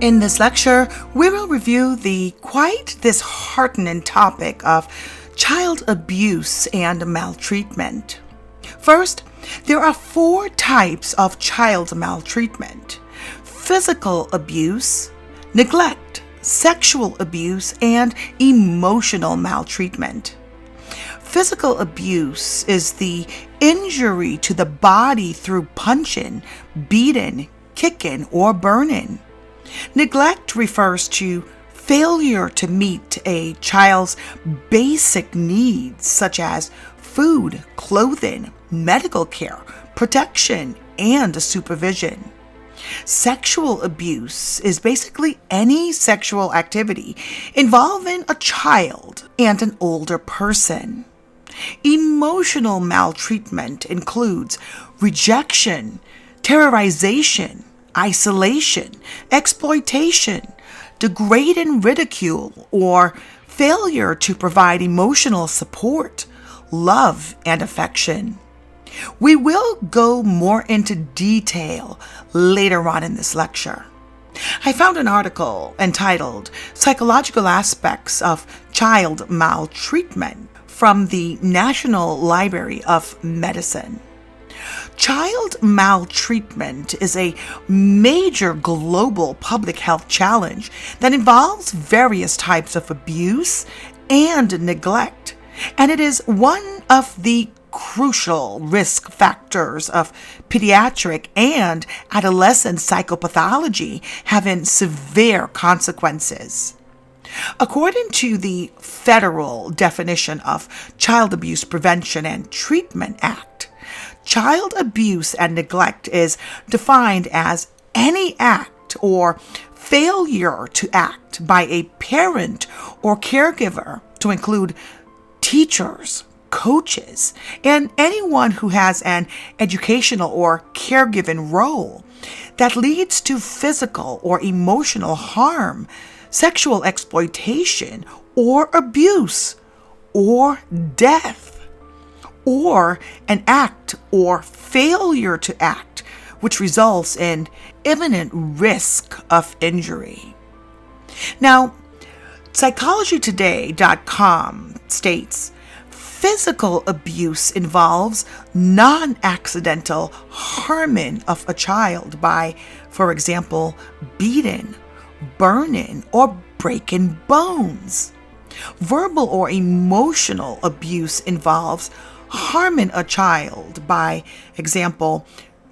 In this lecture, we will review the quite disheartening topic of child abuse and maltreatment. First, there are 4 types of child maltreatment: physical abuse, neglect, sexual abuse, and emotional maltreatment. Physical abuse is the injury to the body through punching, beating, kicking, or burning. Neglect refers to failure to meet a child's basic needs such as food, clothing, medical care, protection, and supervision. Sexual abuse is basically any sexual activity involving a child and an older person. Emotional maltreatment includes rejection, terrorization, isolation, exploitation, degrading ridicule, or failure to provide emotional support, love, and affection. We will go more into detail later on in this lecture. I found an article entitled Psychological Aspects of Child Maltreatment from the National Library of Medicine. Child maltreatment is a major global public health challenge that involves various types of abuse and neglect, and it is one of the crucial risk factors of pediatric and adolescent psychopathology having severe consequences. According to the federal definition of Child Abuse Prevention and Treatment Act, child abuse and neglect is defined as any act or failure to act by a parent or caregiver, to include teachers, coaches, and anyone who has an educational or caregiving role that leads to physical or emotional harm, sexual exploitation, or abuse, or death, or an act or failure to act which results in imminent risk of injury. Now, psychologytoday.com states physical abuse involves non-accidental harming of a child by, for example, beating, burning, or breaking bones. Verbal or emotional abuse involves harming a child by example,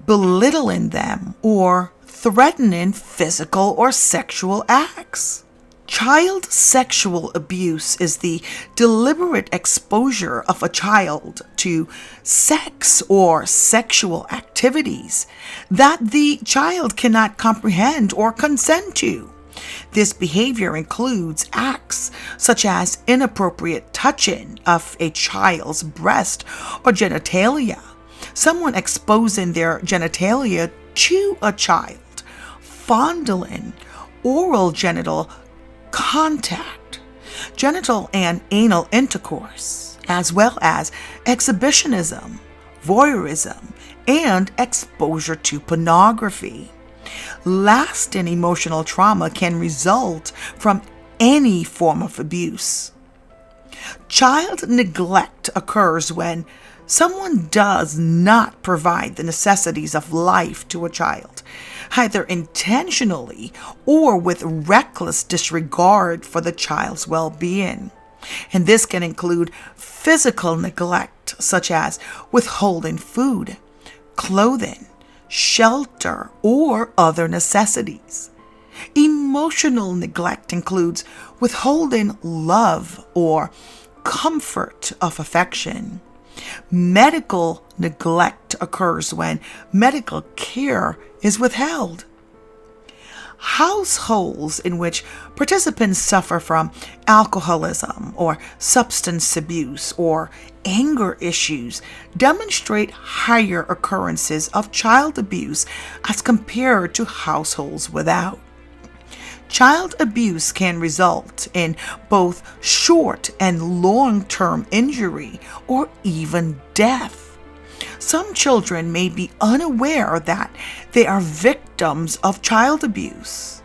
belittling them or threatening physical or sexual acts. Child sexual abuse is the deliberate exposure of a child to sex or sexual activities that the child cannot comprehend or consent to. This behavior includes acts such as inappropriate touching of a child's breast or genitalia, someone exposing their genitalia to a child, fondling, oral genital contact, genital and anal intercourse, as well as exhibitionism, voyeurism, and exposure to pornography. Lasting emotional trauma can result from any form of abuse. Child neglect occurs when someone does not provide the necessities of life to a child, either intentionally or with reckless disregard for the child's well-being. And this can include physical neglect, such as withholding food, clothing, shelter, or other necessities. Emotional neglect includes withholding love or comfort of affection. Medical neglect occurs when medical care is withheld. Households in which participants suffer from alcoholism or substance abuse or anger issues demonstrate higher occurrences of child abuse as compared to households without. Child abuse can result in both short and long-term injury or even death. Some children may be unaware that they are victims of child abuse.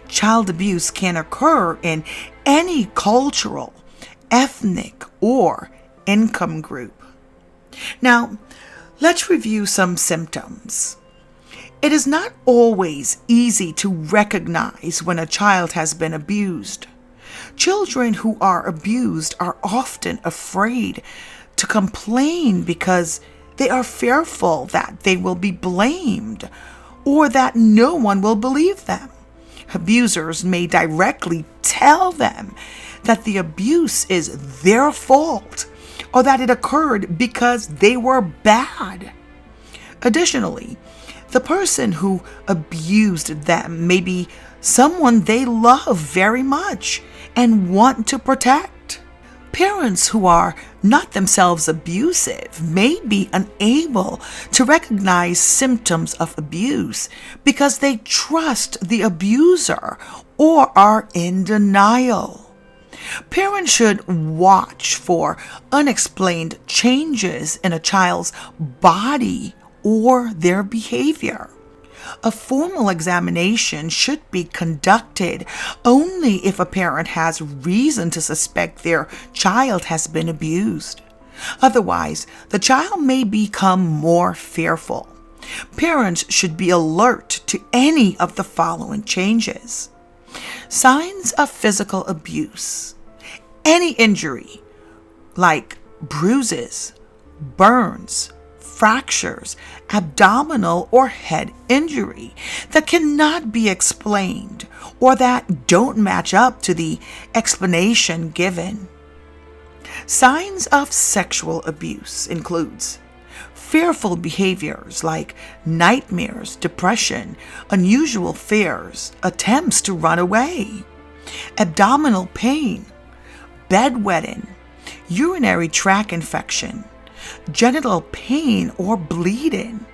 child abuse can occur in any cultural, ethnic, or income group. Now, let's review some symptoms. It is not always easy to recognize when a child has been abused. Children who are abused are often afraid to complain because they are fearful that they will be blamed or that no one will believe them. Abusers may directly tell them that the abuse is their fault or that it occurred because they were bad. Additionally, the person who abused them may be someone they love very much and want to protect. Parents who are not themselves abusive may be unable to recognize symptoms of abuse because they trust the abuser or are in denial. Parents should watch for unexplained changes in a child's body or their behavior. A formal examination should be conducted only if a parent has reason to suspect their child has been abused. Otherwise, the child may become more fearful. Parents should be alert to any of the following changes. Signs of physical abuse. Any injury, like bruises, burns, fractures, abdominal or head injury that cannot be explained or that don't match up to the explanation given. Signs of sexual abuse includes fearful behaviors like nightmares, depression, unusual fears, attempts to run away, abdominal pain, bedwetting, urinary tract infection, genital pain or bleeding,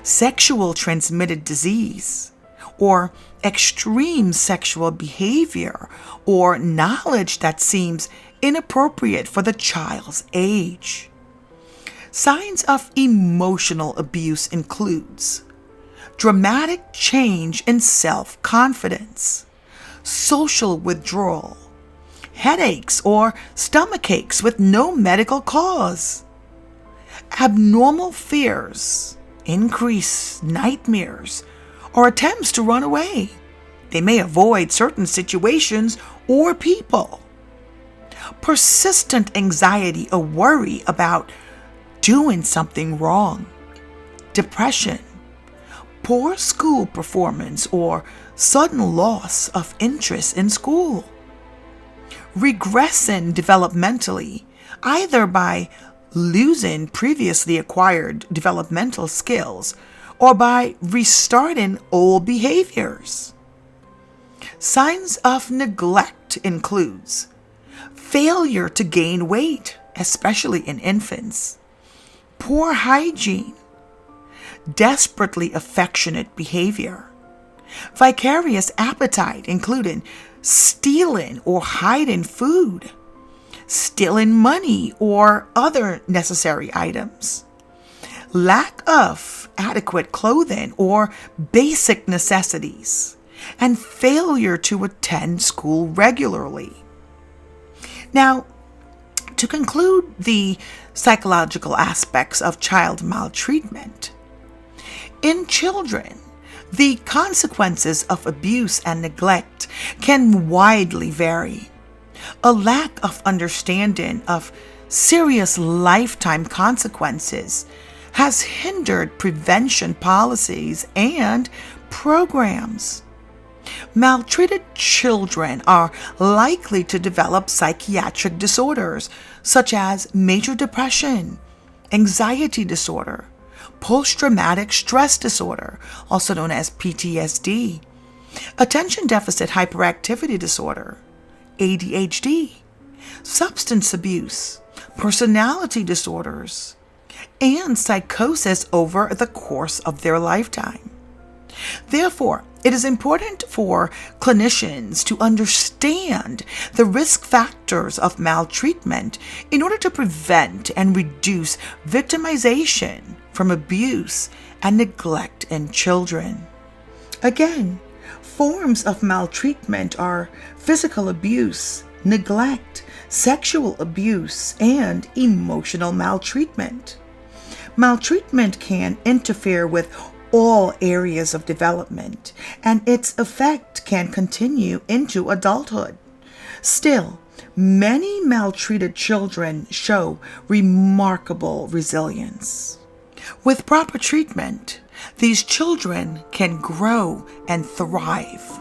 sexual transmitted disease, or extreme sexual behavior or knowledge that seems inappropriate for the child's age. Signs of emotional abuse includes dramatic change in self-confidence, social withdrawal, headaches or stomach aches with no medical cause, abnormal fears, increased nightmares, or attempts to run away. They may avoid certain situations or people. Persistent anxiety or worry about doing something wrong. Depression, poor school performance, or sudden loss of interest in school. Regressing developmentally, either by losing previously acquired developmental skills or by restarting old behaviors. Signs of neglect includes failure to gain weight, especially in infants, poor hygiene, desperately affectionate behavior, vicarious appetite, including stealing or hiding food, stealing money or other necessary items, lack of adequate clothing or basic necessities, and failure to attend school regularly. Now, to conclude the psychological aspects of child maltreatment, in children, the consequences of abuse and neglect can widely vary. A lack of understanding of serious lifetime consequences has hindered prevention policies and programs. Maltreated children are likely to develop psychiatric disorders such as major depression, anxiety disorder, post-traumatic stress disorder, also known as PTSD, attention deficit hyperactivity disorder, ADHD, substance abuse, personality disorders, and psychosis over the course of their lifetime. Therefore, it is important for clinicians to understand the risk factors of maltreatment in order to prevent and reduce victimization from abuse and neglect in children. Again, Forms of maltreatment are physical abuse, neglect, sexual abuse, and emotional maltreatment. Maltreatment can interfere with all areas of development, and its effect can continue into adulthood. Still, many maltreated children show remarkable resilience. With proper treatment, these children can grow and thrive.